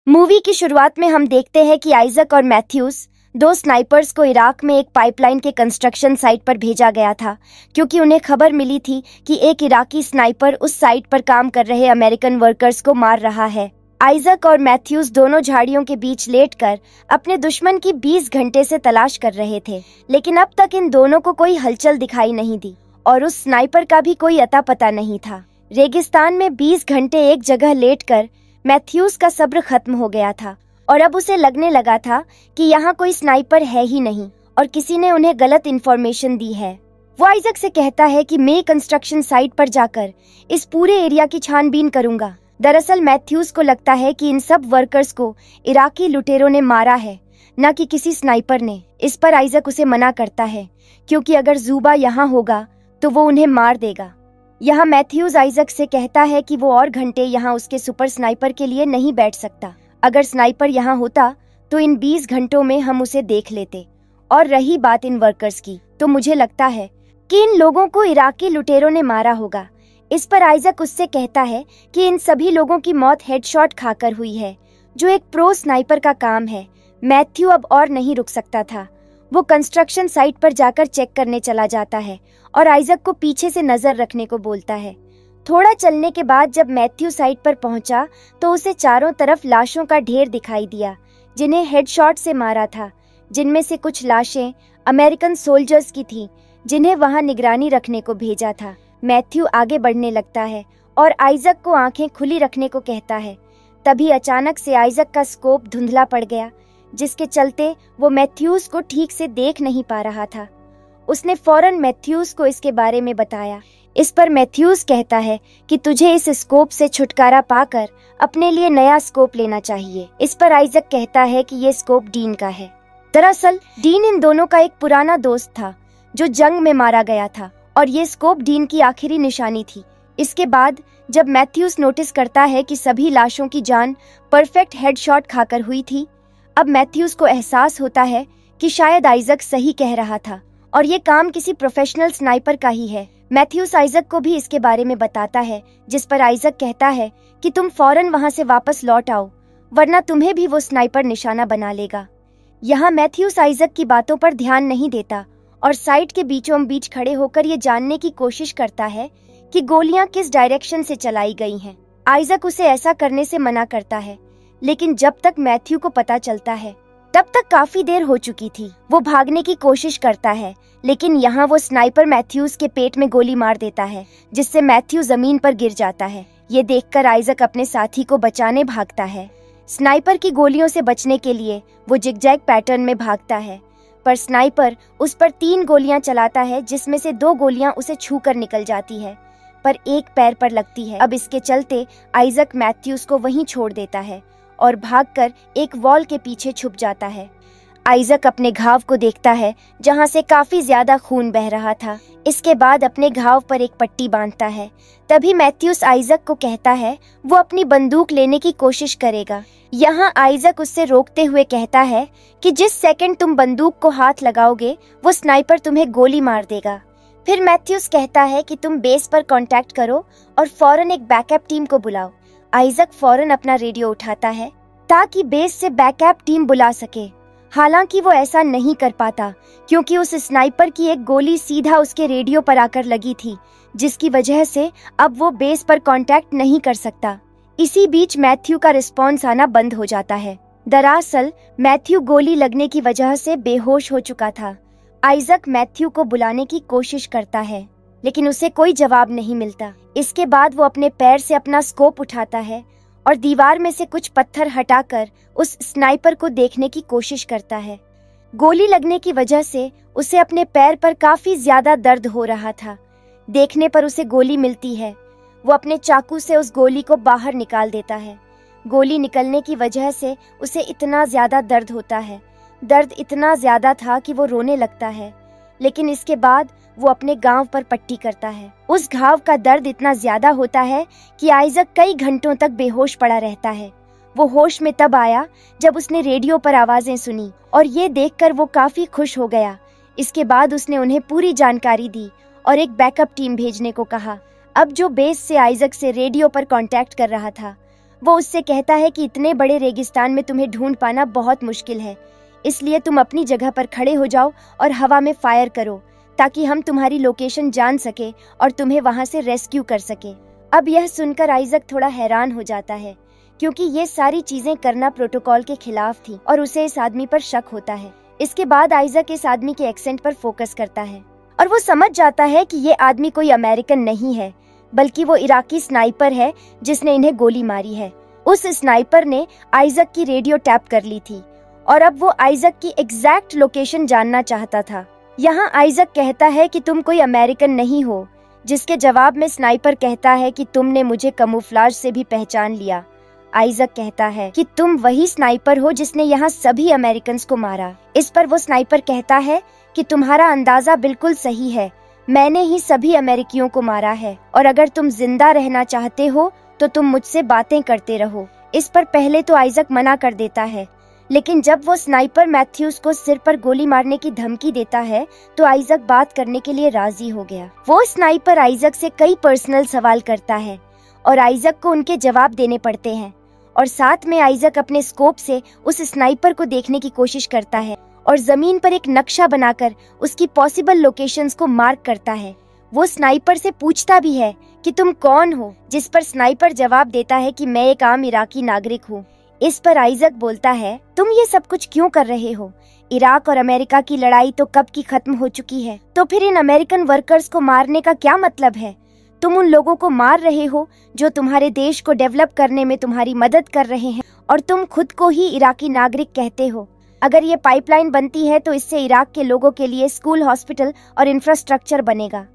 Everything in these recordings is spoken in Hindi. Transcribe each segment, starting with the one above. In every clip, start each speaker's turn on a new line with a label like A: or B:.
A: मूवी की शुरुआत में हम देखते हैं कि आइजक और मैथ्यूज दो स्नाइपर्स को इराक में एक पाइपलाइन के कंस्ट्रक्शन साइट पर भेजा गया था, क्योंकि उन्हें खबर मिली थी कि एक इराकी स्नाइपर उस साइट पर काम कर रहे अमेरिकन वर्कर्स को मार रहा है। आइजक और मैथ्यूज दोनों झाड़ियों के बीच लेटकर अपने दुश्मन की 20 घंटे से तलाश कर रहे थे, लेकिन अब तक इन दोनों को कोई हलचल दिखाई नहीं दी और उस स्नाइपर का भी कोई अता पता नहीं था। रेगिस्तान में 20 घंटे एक जगह लेटकर मैथ्यूज का सब्र खत्म हो गया था और अब उसे लगने लगा था कि यहाँ कोई स्नाइपर है ही नहीं और किसी ने उन्हें गलत इन्फॉर्मेशन दी है। वो आइजक से कहता है कि मैं कंस्ट्रक्शन साइट पर जाकर इस पूरे एरिया की छानबीन करूंगा। दरअसल मैथ्यूज को लगता है कि इन सब वर्कर्स को इराकी लुटेरों ने मारा है, न कि किसी स्नाइपर ने। इस पर आइजक उसे मना करता है, क्योंकि अगर जुबा यहाँ होगा तो वो उन्हें मार देगा। यहाँ मैथ्यूज आइजक से कहता है कि वो और घंटे यहाँ उसके सुपर स्नाइपर के लिए नहीं बैठ सकता। अगर स्नाइपर यहाँ होता तो इन 20 घंटों में हम उसे देख लेते। और रही बात इन वर्कर्स की, तो मुझे लगता है कि इन लोगों को इराकी लुटेरों ने मारा होगा। इस पर आइजक उससे कहता है कि इन सभी लोगों की मौत हेडशॉट खाकर हुई है, जो एक प्रो स्नाइपर का काम है। मैथ्यू अब और नहीं रुक सकता था। वो कंस्ट्रक्शन साइट पर जाकर चेक करने चला जाता है और आइजक को पीछे से नजर रखने को बोलता है। थोड़ा चलने के बाद जब मैथ्यू साइट पर पहुंचा तो उसे चारों तरफ लाशों का ढेर दिखाई दिया, जिन्हें हेडशॉट से मारा था। जिनमें से कुछ लाशें अमेरिकन सोल्जर्स की थी, जिन्हें वहां निगरानी रखने को भेजा था। मैथ्यू आगे बढ़ने लगता है और आइजक को आंखें खुली रखने को कहता है। तभी अचानक से आइजक का स्कोप धुंधला पड़ गया, जिसके चलते वो मैथ्यूज को ठीक से देख नहीं पा रहा था। उसने फौरन मैथ्यूज को इसके बारे में बताया। इस पर मैथ्यूज कहता है कि तुझे इस स्कोप से छुटकारा पाकर अपने लिए नया स्कोप लेना चाहिए। इस पर आइजक कहता है कि ये स्कोप डीन का है। दरअसल डीन इन दोनों का एक पुराना दोस्त था जो जंग में मारा गया था और ये स्कोप डीन की आखिरी निशानी थी। इसके बाद जब मैथ्यूज नोटिस करता है कि सभी लाशों की जान परफेक्ट हेडशॉट खाकर हुई थी, अब मैथ्यूज को एहसास होता है कि शायद आइजक सही कह रहा था और ये काम किसी प्रोफेशनल स्नाइपर का ही है। मैथ्यूज आइजक को भी इसके बारे में बताता है, जिस पर आइजक कहता है कि तुम फौरन वहां से वापस लौट आओ, वरना तुम्हें भी वो स्नाइपर निशाना बना लेगा। यहाँ मैथ्यूज आइजक की बातों पर ध्यान नहीं देता और साइट के बीचों बीच खड़े होकर ये जानने की कोशिश करता है कि गोलियां किस डायरेक्शन से चलाई गई हैं। आइजक उसे ऐसा करने से मना करता है, लेकिन जब तक मैथ्यू को पता चलता है तब तक काफी देर हो चुकी थी। वो भागने की कोशिश करता है, लेकिन यहाँ वो स्नाइपर मैथ्यूज के पेट में गोली मार देता है, जिससे मैथ्यू जमीन पर गिर जाता है। ये देखकर आइजक अपने साथी को बचाने भागता है। स्नाइपर की गोलियों से बचने के लिए वो जिगजैग पैटर्न में भागता है, पर स्नाइपर उस पर 3 गोलियां चलाता है, जिसमें से 2 गोलियां उसे छूकर निकल जाती है, पर एक पैर पर लगती है। अब इसके चलते आइजक मैथ्यूज को वहीं छोड़ देता है और भागकर एक वॉल के पीछे छुप जाता है। आइजक अपने घाव को देखता है, जहां से काफी ज्यादा खून बह रहा था। इसके बाद अपने घाव पर एक पट्टी बांधता है। तभी मैथ्यूज आइजक को कहता है वो अपनी बंदूक लेने की कोशिश करेगा। यहाँ आइजक उससे रोकते हुए कहता है कि जिस सेकंड तुम बंदूक को हाथ लगाओगे वो स्नाइपर तुम्हें गोली मार देगा। फिर मैथ्यूज कहता है कि तुम बेस पर कांटेक्ट करो और फौरन एक बैकअप टीम को बुलाओ। आइजक फौरन अपना रेडियो उठाता है ताकि बेस से बैकअप टीम बुला सके। हालांकि वो ऐसा नहीं कर पाता, क्योंकि उस स्नाइपर की एक गोली सीधा उसके रेडियो पर आकर लगी थी, जिसकी वजह से अब वो बेस पर कांटेक्ट नहीं कर सकता। इसी बीच मैथ्यू का रिस्पॉन्स आना बंद हो जाता है। दरअसल मैथ्यू गोली लगने की वजह से बेहोश हो चुका था। आइजक मैथ्यू को बुलाने की कोशिश करता है, लेकिन उसे कोई जवाब नहीं मिलता। इसके बाद वो अपने पैर से अपना स्कोप उठाता है और दीवार में से कुछ पत्थर हटाकर उस स्नाइपर को देखने की कोशिश करता है। गोली लगने की वजह से उसे अपने पैर पर काफी ज्यादा दर्द हो रहा था। देखने पर उसे गोली मिलती है। वो अपने चाकू से उस गोली को बाहर निकाल देता है। गोली निकलने की वजह से उसे इतना ज्यादा दर्द होता है। दर्द इतना ज्यादा था कि वो रोने लगता है, लेकिन इसके बाद वो अपने घाव पर पट्टी करता है। उस घाव का दर्द इतना ज्यादा होता है कि आइजक कई घंटों तक बेहोश पड़ा रहता है। वो होश में तब आया जब उसने रेडियो पर आवाजें सुनी और ये देखकर वो काफी खुश हो गया। इसके बाद उसने उन्हें पूरी जानकारी दी और एक बैकअप टीम भेजने को कहा। अब जो बेस से आइजक से रेडियो पर कांटेक्ट कर रहा था वो उससे कहता है कि इतने बड़े रेगिस्तान में तुम्हें ढूंढ पाना बहुत मुश्किल है, इसलिए तुम अपनी जगह पर खड़े हो जाओ और हवा में फायर करो ताकि हम तुम्हारी लोकेशन जान सके और तुम्हें वहां से रेस्क्यू कर सके। अब यह सुनकर आइजक थोड़ा हैरान हो जाता है क्योंकि ये सारी चीजें करना प्रोटोकॉल के खिलाफ थी और उसे इस आदमी पर शक होता है। इसके बाद आइजक इस आदमी के एक्सेंट पर फोकस करता है और वो समझ जाता है कि ये आदमी कोई अमेरिकन नहीं है बल्कि वो इराकी स्नाइपर है जिसने इन्हें गोली मारी है। उस स्नाइपर ने आइजक की रेडियो टैप कर ली थी और अब वो आइजक की एग्जैक्ट लोकेशन जानना चाहता था। यहाँ आइजक कहता है कि तुम कोई अमेरिकन नहीं हो, जिसके जवाब में स्नाइपर कहता है कि तुमने मुझे कमोफ्लाज से भी पहचान लिया। आइजक कहता है कि तुम वही स्नाइपर हो जिसने यहाँ सभी अमेरिकन को मारा। इस पर वो स्नाइपर कहता है कि तुम्हारा अंदाजा बिल्कुल सही है, मैंने ही सभी अमेरिकियों को मारा है और अगर तुम जिंदा रहना चाहते हो तो तुम मुझसे बातें करते रहो। इस पर पहले तो आइजक मना कर देता है, लेकिन जब वो स्नाइपर मैथ्यूज को सिर पर गोली मारने की धमकी देता है तो आइजक बात करने के लिए राजी हो गया। वो स्नाइपर आइजक से कई पर्सनल सवाल करता है और आइजक को उनके जवाब देने पड़ते हैं और साथ में आइजक अपने स्कोप से उस स्नाइपर को देखने की कोशिश करता है और जमीन पर एक नक्शा बनाकर उसकी पॉसिबल लोकेशंस को मार्क करता है। वो स्नाइपर से पूछता भी है कि तुम कौन हो, जिस पर स्नाइपर जवाब देता है कि मैं एक आम इराकी नागरिक हूँ। इस पर आइजक बोलता है, तुम ये सब कुछ क्यों कर रहे हो? इराक और अमेरिका की लड़ाई तो कब की खत्म हो चुकी है, तो फिर इन अमेरिकन वर्कर्स को मारने का क्या मतलब है? तुम उन लोगों को मार रहे हो जो तुम्हारे देश को डेवलप करने में तुम्हारी मदद कर रहे हैं और तुम खुद को ही इराकी नागरिक कहते हो। अगर ये पाइपलाइन बनती है तो इससे इराक के लोगों के लिए स्कूल, हॉस्पिटल और इंफ्रास्ट्रक्चर बनेगा।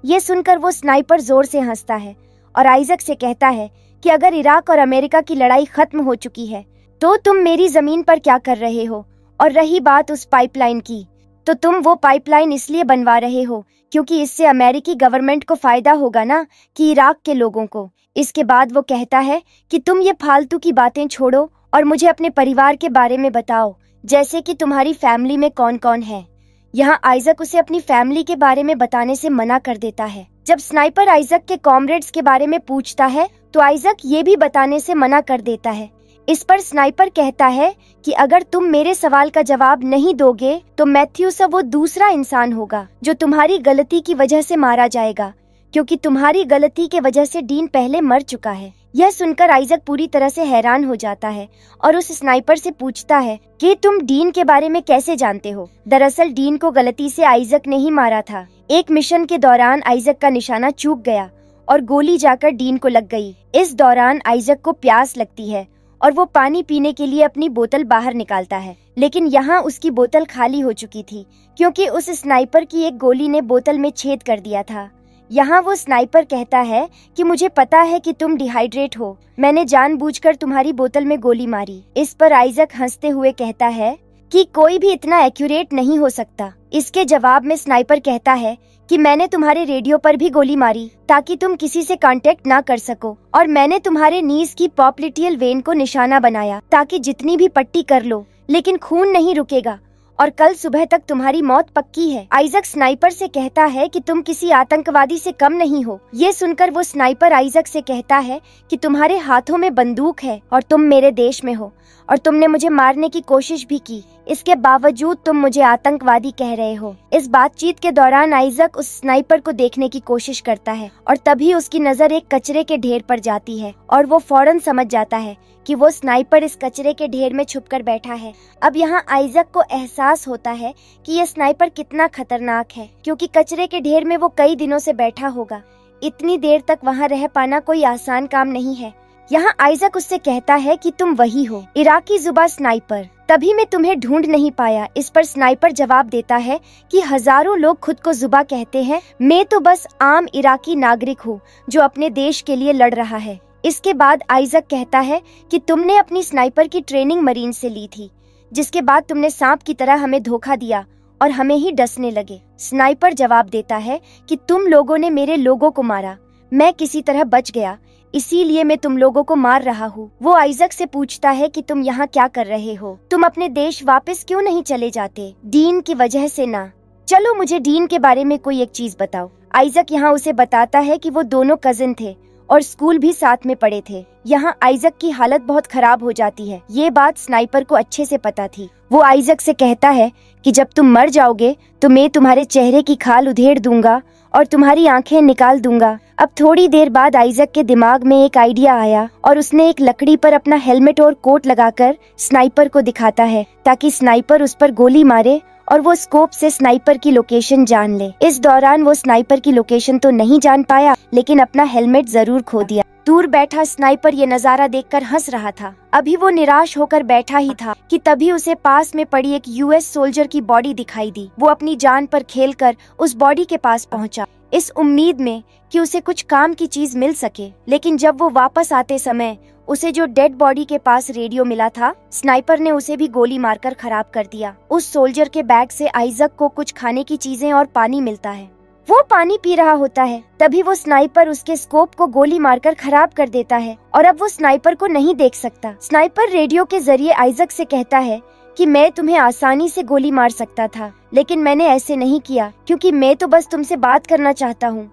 A: ये सुनकर वो स्नाइपर जोर से हंसता है और आइजक से कहता है कि अगर इराक और अमेरिका की लड़ाई खत्म हो चुकी है तो तुम मेरी जमीन पर क्या कर रहे हो? और रही बात उस पाइपलाइन की, तो तुम वो पाइपलाइन इसलिए बनवा रहे हो क्योंकि इससे अमेरिकी गवर्नमेंट को फायदा होगा ना, कि इराक के लोगों को। इसके बाद वो कहता है कि तुम ये फालतू की बातें छोड़ो और मुझे अपने परिवार के बारे में बताओ, जैसे कि तुम्हारी फैमिली में कौन कौन है। यहाँ आइजक उसे अपनी फैमिली के बारे में बताने से मना कर देता है। जब स्नाइपर आइजक के कॉमरेड्स के बारे में पूछता है तो आइजक ये भी बताने से मना कर देता है। इस पर स्नाइपर कहता है कि अगर तुम मेरे सवाल का जवाब नहीं दोगे तो मैथ्यूस वो दूसरा इंसान होगा जो तुम्हारी गलती की वजह से मारा जाएगा, क्योंकि तुम्हारी गलती के वजह से डीन पहले मर चुका है। यह सुनकर आइजक पूरी तरह से हैरान हो जाता है और उस स्नाइपर से पूछता है कि तुम डीन के बारे में कैसे जानते हो? दरअसल डीन को गलती से आइजक ने ही मारा था। एक मिशन के दौरान आइजक का निशाना चूक गया और गोली जाकर डीन को लग गई। इस दौरान आइजक को प्यास लगती है और वो पानी पीने के लिए अपनी बोतल बाहर निकालता है, लेकिन यहाँ उसकी बोतल खाली हो चुकी थी क्योंकि उस स्नाइपर की एक गोली ने बोतल में छेद कर दिया था। यहाँ वो स्नाइपर कहता है कि मुझे पता है कि तुम डिहाइड्रेट हो, मैंने जानबूझकर तुम्हारी बोतल में गोली मारी। इस पर आइजक हंसते हुए कहता है कि कोई भी इतना एक्यूरेट नहीं हो सकता। इसके जवाब में स्नाइपर कहता है कि मैंने तुम्हारे रेडियो पर भी गोली मारी ताकि तुम किसी से कांटेक्ट ना कर सको, और मैंने तुम्हारे नीज की पॉप्लिटियल वेन को निशाना बनाया ताकि जितनी भी पट्टी कर लो लेकिन खून नहीं रुकेगा और कल सुबह तक तुम्हारी मौत पक्की है। आइजक स्नाइपर से कहता है कि तुम किसी आतंकवादी से कम नहीं हो। ये सुनकर वो स्नाइपर आइजक से कहता है कि तुम्हारे हाथों में बंदूक है और तुम मेरे देश में हो और तुमने मुझे मारने की कोशिश भी की, इसके बावजूद तुम मुझे आतंकवादी कह रहे हो। इस बातचीत के दौरान आइजक उस स्नाइपर को देखने की कोशिश करता है और तभी उसकी नजर एक कचरे के ढेर पर जाती है और वो फौरन समझ जाता है कि वो स्नाइपर इस कचरे के ढेर में छुपकर बैठा है। अब यहाँ आइजक को एहसास होता है कि ये स्नाइपर कितना खतरनाक है, क्योंकि कचरे के ढेर में वो कई दिनों से बैठा होगा। इतनी देर तक वहाँ रह पाना कोई आसान काम नहीं है। यहाँ आइजक उससे कहता है कि तुम वही हो, इराकी जुबा स्नाइपर, तभी मैं तुम्हें ढूंढ नहीं पाया। इस पर स्नाइपर जवाब देता है कि हजारों लोग खुद को जुबा कहते हैं, मैं तो बस आम इराकी नागरिक हूँ जो अपने देश के लिए लड़ रहा है। इसके बाद आइजक कहता है कि तुमने अपनी स्नाइपर की ट्रेनिंग मरीन से ली थी, जिसके बाद तुमने सांप की तरह हमें धोखा दिया और हमें ही डसने लगे। स्नाइपर जवाब देता है कि तुम लोगों ने मेरे लोगों को मारा, मैं किसी तरह बच गया, इसीलिए मैं तुम लोगों को मार रहा हूँ। वो आइजक से पूछता है कि तुम यहाँ क्या कर रहे हो, तुम अपने देश वापस क्यों नहीं चले जाते? डीन की वजह से ना। चलो मुझे डीन के बारे में कोई एक चीज बताओ। आइजक यहाँ उसे बताता है कि वो दोनों कजिन थे और स्कूल भी साथ में पढ़े थे। यहाँ आइजक की हालत बहुत खराब हो जाती है। ये बात स्नाइपर को अच्छे से पता थी। वो आइजक से कहता है कि जब तुम मर जाओगे तो मैं तुम्हारे चेहरे की खाल उधेड़ दूंगा और तुम्हारी आंखें निकाल दूंगा। अब थोड़ी देर बाद आइजक के दिमाग में एक आइडिया आया और उसने एक लकड़ी पर अपना हेलमेट और कोट लगाकर स्नाइपर को दिखाता है ताकि स्नाइपर उस पर गोली मारे और वो स्कोप से स्नाइपर की लोकेशन जान ले। इस दौरान वो स्नाइपर की लोकेशन तो नहीं जान पाया, लेकिन अपना हेलमेट जरूर खो दिया। दूर बैठा स्नाइपर ये नजारा देखकर हंस रहा था। अभी वो निराश होकर बैठा ही था कि तभी उसे पास में पड़ी एक यूएस सोल्जर की बॉडी दिखाई दी। वो अपनी जान पर खेलकर उस बॉडी के पास पहुंचा, इस उम्मीद में कि उसे कुछ काम की चीज मिल सके। लेकिन जब वो वापस आते समय उसे जो डेड बॉडी के पास रेडियो मिला था, स्नाइपर ने उसे भी गोली मारकर खराब कर दिया। उस सोल्जर के बैग से आइजक को कुछ खाने की चीजें और पानी मिलता है। वो पानी पी रहा होता है, तभी वो स्नाइपर उसके स्कोप को गोली मारकर खराब कर देता है और अब वो स्नाइपर को नहीं देख सकता। स्नाइपर रेडियो के जरिए आइजक से कहता है कि मैं तुम्हें आसानी से गोली मार सकता था, लेकिन मैंने ऐसे नहीं किया क्योंकि मैं तो बस तुमसे बात करना चाहता हूँ।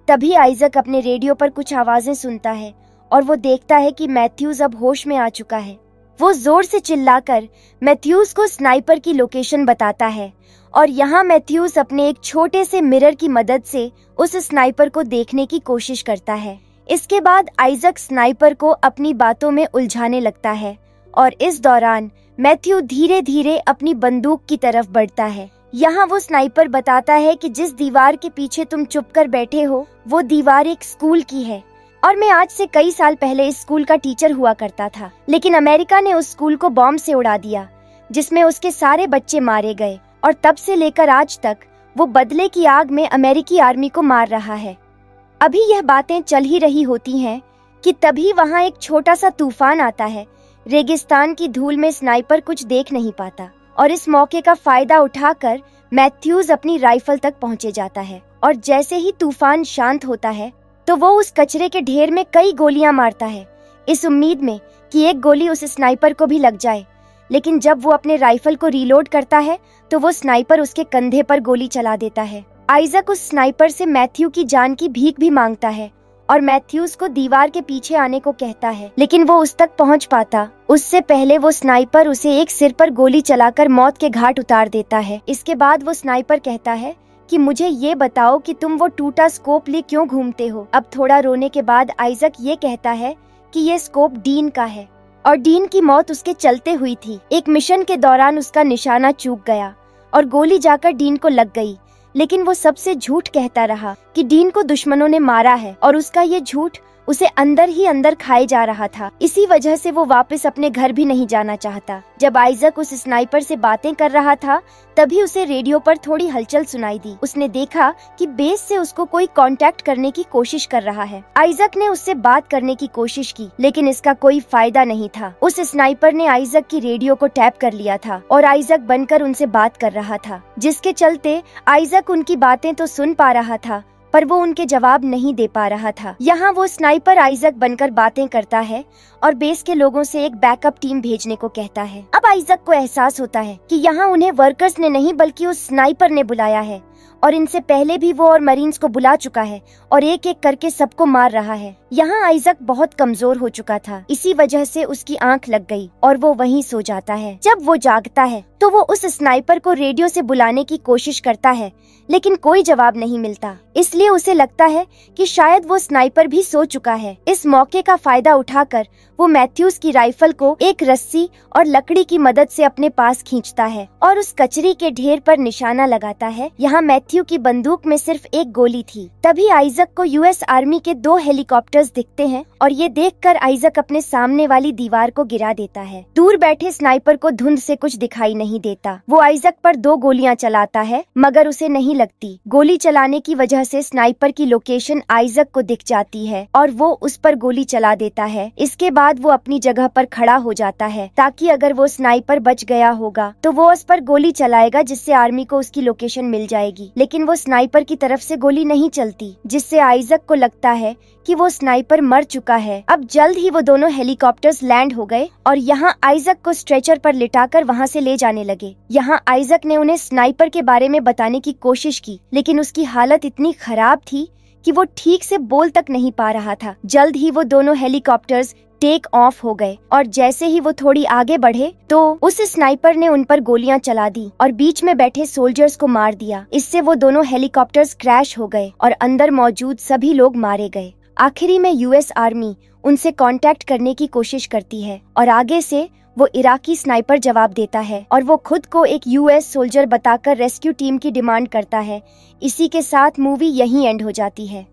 A: तभी आइजक अपने रेडियो पर कुछ आवाजें सुनता है और वो देखता है कि मैथ्यूज अब होश में आ चुका है। वो जोर से चिल्लाकर मैथ्यूज को स्नाइपर की लोकेशन बताता है और यहाँ मैथ्यूज अपने एक छोटे से मिरर की मदद से उस स्नाइपर को देखने की कोशिश करता है। इसके बाद आइजक स्नाइपर को अपनी बातों में उलझाने लगता है और इस दौरान मैथ्यू धीरे धीरे अपनी बंदूक की तरफ बढ़ता है। यहाँ वो स्नाइपर बताता है कि जिस दीवार के पीछे तुम चुपकर बैठे हो वो दीवार एक स्कूल की है और मैं आज से कई साल पहले इस स्कूल का टीचर हुआ करता था, लेकिन अमेरिका ने उस स्कूल को बॉम्ब से उड़ा दिया जिसमें उसके सारे बच्चे मारे गए और तब से लेकर आज तक वो बदले की आग में अमेरिकी आर्मी को मार रहा है। अभी यह बातें चल ही रही होती हैं कि तभी वहाँ एक छोटा सा तूफान आता है। रेगिस्तान की धूल में स्नाइपर कुछ देख नहीं पाता और इस मौके का फायदा उठाकर मैथ्यूज अपनी राइफल तक पहुँचे जाता है और जैसे ही तूफान शांत होता है तो वो उस कचरे के ढेर में कई गोलियां मारता है, इस उम्मीद में कि एक गोली उस स्नाइपर को भी लग जाए। लेकिन जब वो अपने राइफल को रीलोड करता है तो वो स्नाइपर उसके कंधे पर गोली चला देता है। आइजक उस स्नाइपर से मैथ्यू की जान की भीख भी मांगता है और मैथ्यूज को दीवार के पीछे आने को कहता है, लेकिन वो उस तक पहुंच पाता उससे पहले वो स्नाइपर उसे एक सिर पर गोली चलाकर मौत के घाट उतार देता है। इसके बाद वो स्नाइपर कहता है कि मुझे ये बताओ कि तुम वो टूटा स्कोप ले क्यों घूमते हो। अब थोड़ा रोने के बाद आइजक ये कहता है कि ये स्कोप डीन का है और डीन की मौत उसके चलते हुई थी। एक मिशन के दौरान उसका निशाना चूक गया और गोली जाकर डीन को लग गई, लेकिन वो सबसे झूठ कहता रहा कि डीन को दुश्मनों ने मारा है और उसका ये झूठ उसे अंदर ही अंदर खाए जा रहा था। इसी वजह से वो वापस अपने घर भी नहीं जाना चाहता। जब आइजक उस स्नाइपर से बातें कर रहा था तभी उसे रेडियो पर थोड़ी हलचल सुनाई दी। उसने देखा कि बेस से उसको कोई कांटेक्ट करने की कोशिश कर रहा है। आइजक ने उससे बात करने की कोशिश की, लेकिन इसका कोई फायदा नहीं था। उस स्नाइपर ने आइजक की रेडियो को टैप कर लिया था और आइजक बनकर उनसे बात कर रहा था, जिसके चलते आइजक उनकी बातें तो सुन पा रहा था पर वो उनके जवाब नहीं दे पा रहा था। यहाँ वो स्नाइपर आइजक बनकर बातें करता है और बेस के लोगों से एक बैकअप टीम भेजने को कहता है। अब आइजक को एहसास होता है कि यहाँ उन्हें वर्कर्स ने नहीं बल्कि उस स्नाइपर ने बुलाया है और इनसे पहले भी वो और मरीन्स को बुला चुका है और एक एक करके सबको मार रहा है। यहाँ आइजक बहुत कमजोर हो चुका था, इसी वजह से उसकी आंख लग गई और वो वहीं सो जाता है। जब वो जागता है तो वो उस स्नाइपर को रेडियो से बुलाने की कोशिश करता है, लेकिन कोई जवाब नहीं मिलता। इसलिए उसे लगता है कि शायद वो स्नाइपर भी सो चुका है। इस मौके का फायदा उठाकर वो मैथ्यूज की राइफल को एक रस्सी और लकड़ी की मदद से अपने पास खींचता है और उस कचरी के ढेर पर निशाना लगाता है। यहाँ मैथ्यू की बंदूक में सिर्फ एक गोली थी। तभी आइजक को यूएस आर्मी के 2 हेलीकॉप्टर्स दिखते हैं और ये देखकर आइजक अपने सामने वाली दीवार को गिरा देता है। दूर बैठे स्नाइपर को धुंध से कुछ दिखाई नहीं देता। वो आइजक पर 2 गोलियां चलाता है मगर उसे नहीं लगती। गोली चलाने की वजह से स्नाइपर की लोकेशन आइजक को दिख जाती है और वो उस पर गोली चला देता है। इसके बाद वो अपनी जगह पर खड़ा हो जाता है ताकि अगर वो स्नाइपर बच गया होगा तो वो उस पर गोली चलाएगा, जिससे आर्मी को उसकी लोकेशन मिल जाएगी। लेकिन वो स्नाइपर की तरफ से गोली नहीं चलती, जिससे आइजक को लगता है कि वो स्नाइपर मर चुका है। अब जल्द ही वो दोनों हेलीकॉप्टर्स लैंड हो गए और यहाँ आइजक को स्ट्रेचर पर लिटाकर वहाँ से ले जाने लगे। यहाँ आइजक ने उन्हें स्नाइपर के बारे में बताने की कोशिश की, लेकिन उसकी हालत इतनी खराब थी कि वो ठीक से बोल तक नहीं पा रहा था। जल्द ही वो दोनों हेलीकॉप्टर्स टेक ऑफ हो गए और जैसे ही वो थोड़ी आगे बढ़े तो उस स्नाइपर ने उन पर गोलियां चला दी और बीच में बैठे सोल्जर्स को मार दिया। इससे वो दोनों हेलीकॉप्टर्स क्रैश हो गए और अंदर मौजूद सभी लोग मारे गए। आखिरी में यूएस आर्मी उनसे कांटेक्ट करने की कोशिश करती है और आगे से वो इराकी स्नाइपर जवाब देता है और वो खुद को एक यूएस सोल्जर बताकर रेस्क्यू टीम की डिमांड करता है। इसी के साथ मूवी यहीं एंड हो जाती है।